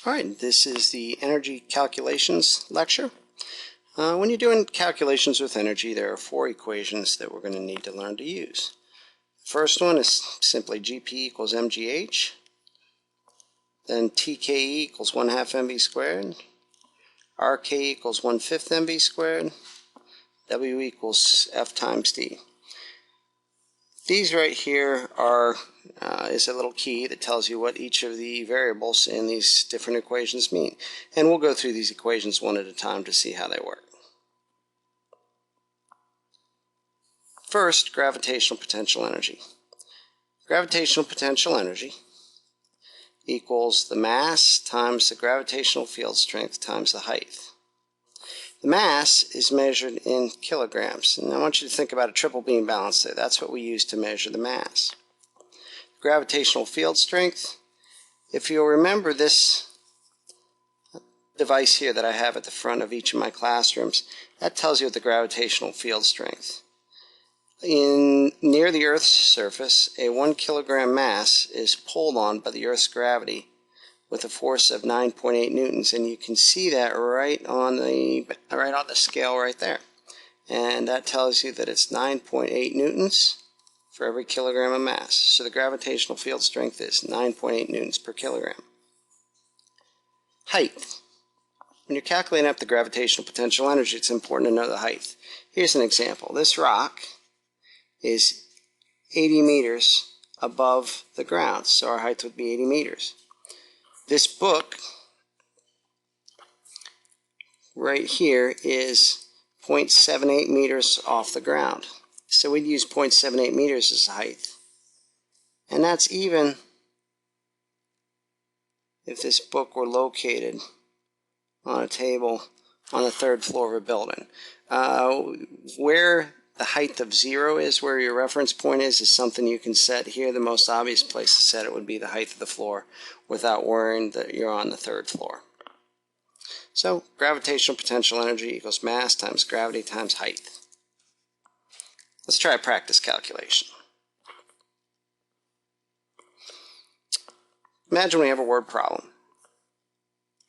Alright, this is the energy calculations lecture. When you're doing calculations with energy, there are four equations that we're going to need to learn to use. The first one is simply GP equals mgh, then TKE equals 1/2 mv squared, RK equals 1/5 mv squared, W equals F times D. These right here are is a little key that tells you what each of the variables in these different equations mean. And we'll go through these equations one at a time to see how they work. First, gravitational potential energy. Gravitational potential energy equals the mass times the gravitational field strength times the height. The mass is measured in kilograms, and I want you to think about a triple beam balance there. That's what we use to measure the mass. Gravitational field strength, if you'll remember this device here that I have at the front of each of my classrooms, that tells you what the gravitational field strength. Near the Earth's surface, a 1 kilogram mass is pulled on by the Earth's gravity with a force of 9.8 newtons, and you can see that right on the scale right there. And that tells you that it's 9.8 newtons for every kilogram of mass. So the gravitational field strength is 9.8 newtons per kilogram. Height. When you're calculating up the gravitational potential energy, it's important to know the height. Here's an example. This rock is 80 meters above the ground, so our height would be 80 meters. This book right here is 0.78 meters off the ground. So we'd use 0.78 meters as height. And that's even if this book were located on a table on the third floor of a building. Where the height of 0 is, where your reference point is something you can set here. The most obvious place to set it would be the height of the floor without worrying that you're on the third floor. So gravitational potential energy equals mass times gravity times height. Let's try a practice calculation. Imagine we have a word problem.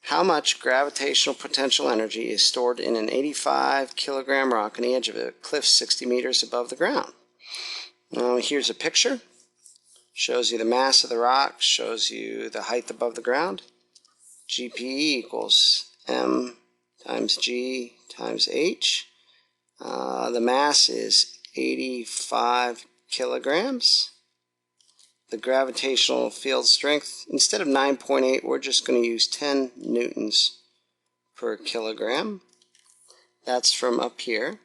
How much gravitational potential energy is stored in an 85 kilogram rock on the edge of a cliff 60 meters above the ground? Now here's a picture. Shows you the mass of the rock, shows you the height above the ground. GP equals M times G times H. The mass is 85 kilograms. The gravitational field strength, instead of 9.8, we're just going to use 10 newtons per kilogram. That's from up here.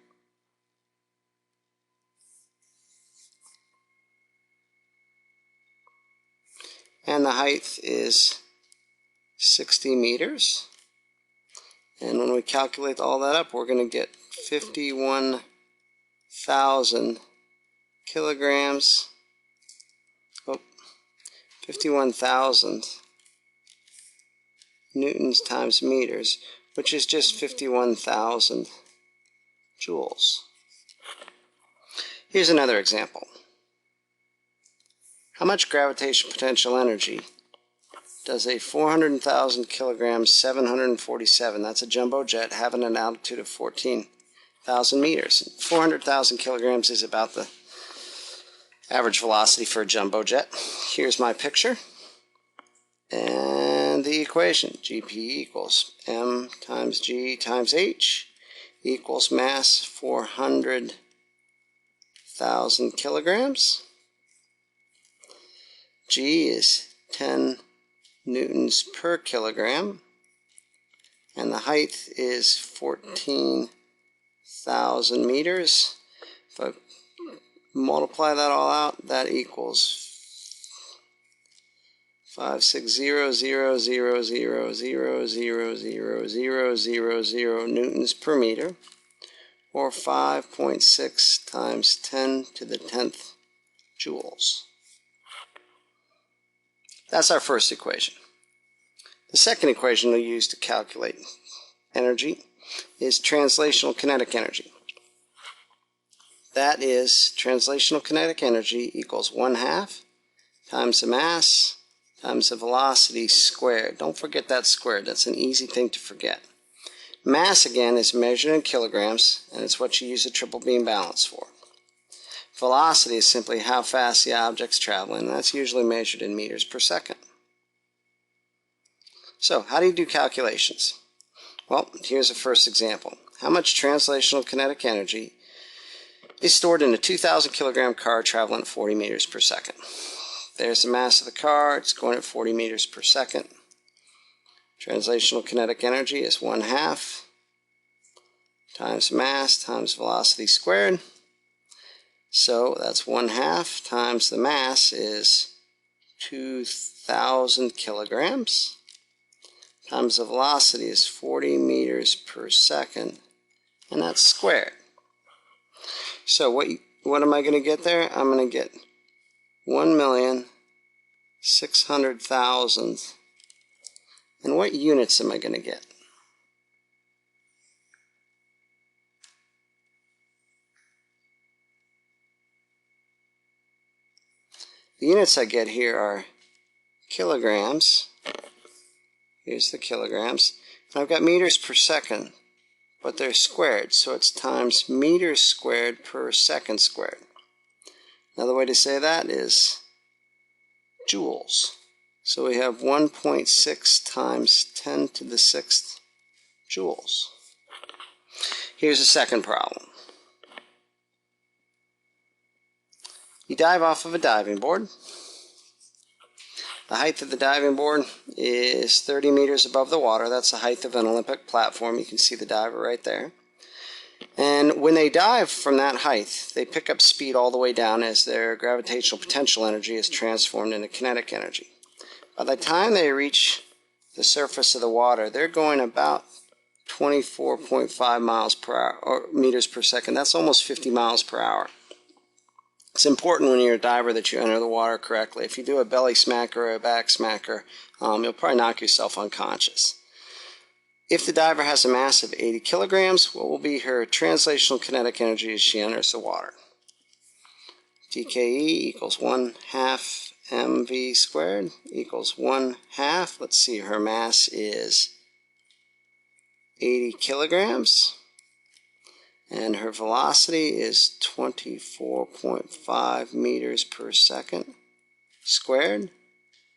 And the height is 60 meters. And when we calculate all that up, we're going to get 51,000 kilograms. 51,000 newtons times meters, which is just 51,000 joules. Here's another example. How much gravitational potential energy does a 400,000 kilograms 747, that's a jumbo jet, having an altitude of 14,000 meters? 400,000 kilograms is about the average velocity for a jumbo jet. Here's my picture and the equation. GP equals M times G times H equals mass 400,000 kilograms. G is 10 newtons per kilogram, and the height is 14,000 meters. If I multiply that all out, that equals 560,000,000,000,000,000 newtons per meter, or 5.6 times 10 to the 10th joules. That's our first equation. The second equation we'll use to calculate energy is translational kinetic energy. That is, translational kinetic energy equals 1/2 times the mass times the velocity squared. Don't forget that squared. That's an easy thing to forget. Mass, again, is measured in kilograms, and it's what you use a triple beam balance for. Velocity is simply how fast the object's traveling, and that's usually measured in meters per second. So, how do you do calculations? Well, here's a first example. How much translational kinetic energy is stored in a 2,000 kilogram car traveling at 40 meters per second? There's the mass of the car. It's going at 40 meters per second. Translational kinetic energy is 1/2 times mass times velocity squared. So that's 1/2 times the mass is 2,000 kilograms times the velocity is 40 meters per second, and that's squared. So what am I going to get there? I'm going to get 1,600,000. And what units am I going to get? The units I get here are kilograms. Here's the kilograms. And I've got meters per second, but they're squared, so it's times meters squared per second squared. Another way to say that is joules. So we have 1.6 times 10 to the 6th joules. Here's a second problem. You dive off of a diving board. The height of the diving board is 30 meters above the water. That's the height of an Olympic platform. You can see the diver right there. And when they dive from that height, they pick up speed all the way down as their gravitational potential energy is transformed into kinetic energy. By the time they reach the surface of the water, they're going about 24.5 miles per hour, or meters per second. That's almost 50 miles per hour. It's important when you're a diver that you enter the water correctly. If you do a belly smacker or a back smacker, you'll probably knock yourself unconscious. If the diver has a mass of 80 kilograms, what will be her translational kinetic energy as she enters the water? DKE equals 1/2 mv squared equals 1/2. Let's see, her mass is 80 kilograms. And her velocity is 24.5 meters per second squared.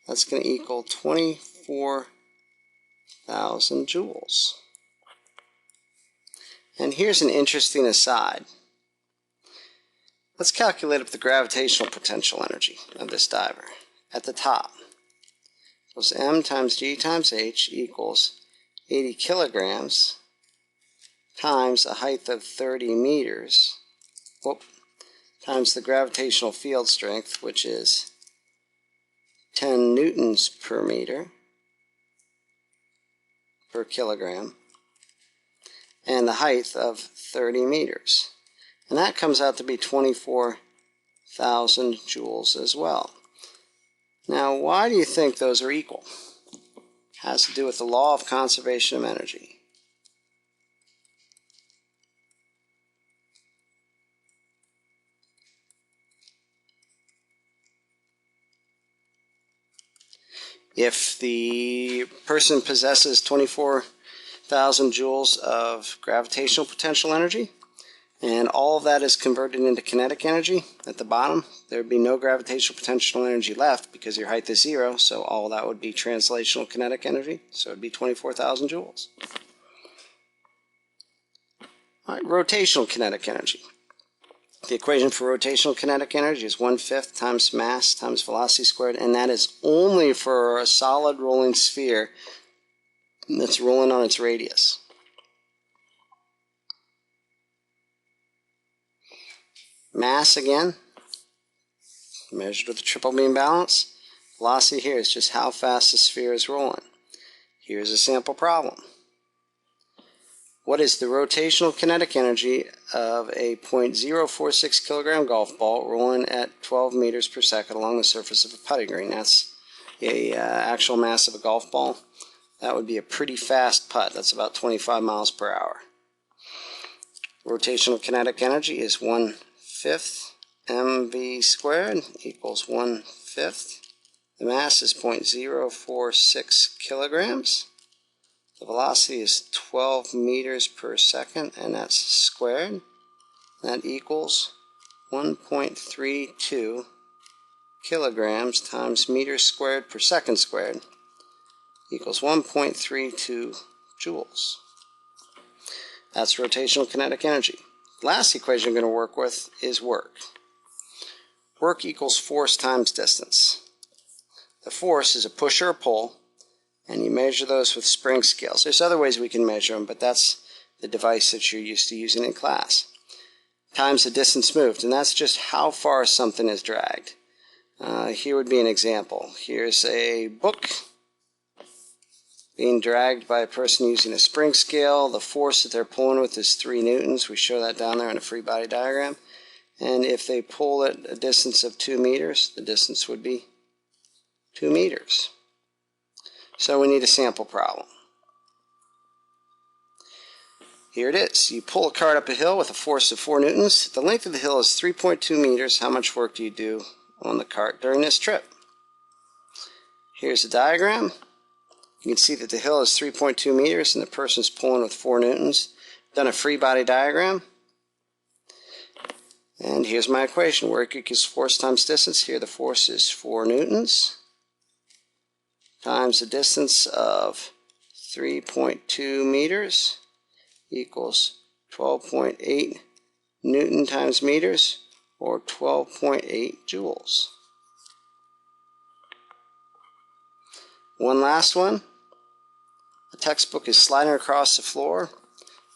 That's going to equal 24,000 joules. And here's an interesting aside. Let's calculate up the gravitational potential energy of this diver. At the top, equals m times g times h equals 80 kilograms times a height of 30 meters, times the gravitational field strength, which is 10 newtons per meter per kilogram, and the height of 30 meters. And that comes out to be 24,000 joules as well. Now, why do you think those are equal? It has to do with the law of conservation of energy. If the person possesses 24,000 joules of gravitational potential energy, and all of that is converted into kinetic energy at the bottom, there would be no gravitational potential energy left because your height is 0, so all of that would be translational kinetic energy, so it would be 24,000 joules. All right, rotational kinetic energy. The equation for rotational kinetic energy is 1/5 times mass times velocity squared, and that is only for a solid rolling sphere that's rolling on its radius. Mass, again, measured with the triple beam balance. Velocity here is just how fast the sphere is rolling. Here's a sample problem. What is the rotational kinetic energy of a 0.046 kilogram golf ball rolling at 12 meters per second along the surface of a putting green? That's the actual mass of a golf ball. That would be a pretty fast putt. That's about 25 miles per hour. Rotational kinetic energy is 1/5 mv squared equals 1/5 The mass is 0.046 kilograms. The velocity is 12 meters per second, and that's squared. That equals 1.32 kilograms times meters squared per second squared equals 1.32 joules. That's rotational kinetic energy. The last equation I'm going to work with is work. Work equals force times distance. The force is a push or a pull, and you measure those with spring scales. There's other ways we can measure them, but that's the device that you're used to using in class. Times the distance moved, and that's just how far something is dragged. Here would be an example. Here's a book being dragged by a person using a spring scale. The force that they're pulling with is 3 newtons. We show that down there in a free body diagram. And if they pull it a distance of 2 meters, the distance would be 2 meters. So we need a sample problem. Here it is. You pull a cart up a hill with a force of 4 newtons. The length of the hill is 3.2 meters. How much work do you do on the cart during this trip? Here's a diagram. You can see that the hill is 3.2 meters and the person's pulling with 4 newtons. Done a free body diagram. And here's my equation. Work equals force times distance. Here the force is 4 newtons times the distance of 3.2 meters equals 12.8 Newton times meters, or 12.8 joules. One last one. A textbook is sliding across the floor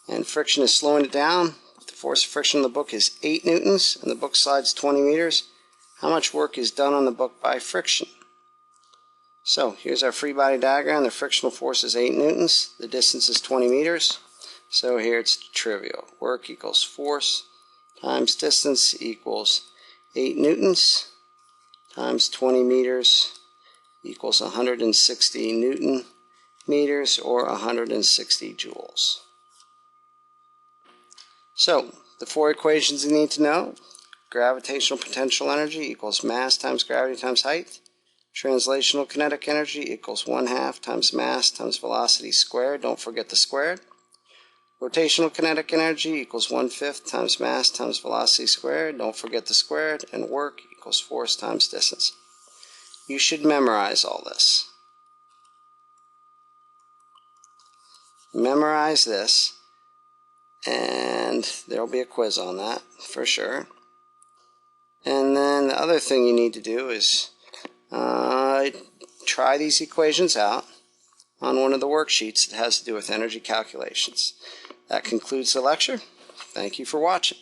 and friction is slowing it down. The force of friction on the book is 8 newtons and the book slides 20 meters. How much work is done on the book by friction? So here's our free body diagram. The frictional force is 8 newtons. The distance is 20 meters. So here it's trivial. Work equals force times distance equals 8 newtons times 20 meters equals 160 Newton meters, or 160 joules. So the 4 equations you need to know: gravitational potential energy equals mass times gravity times height. Translational kinetic energy equals 1/2 times mass times velocity squared. Don't forget the squared. Rotational kinetic energy equals 1/5 times mass times velocity squared. Don't forget the squared. And work equals force times distance. You should memorize all this. Memorize this, and there will be a quiz on that for sure. And then the other thing you need to do is try these equations out on one of the worksheets that has to do with energy calculations. That concludes the lecture. Thank you for watching.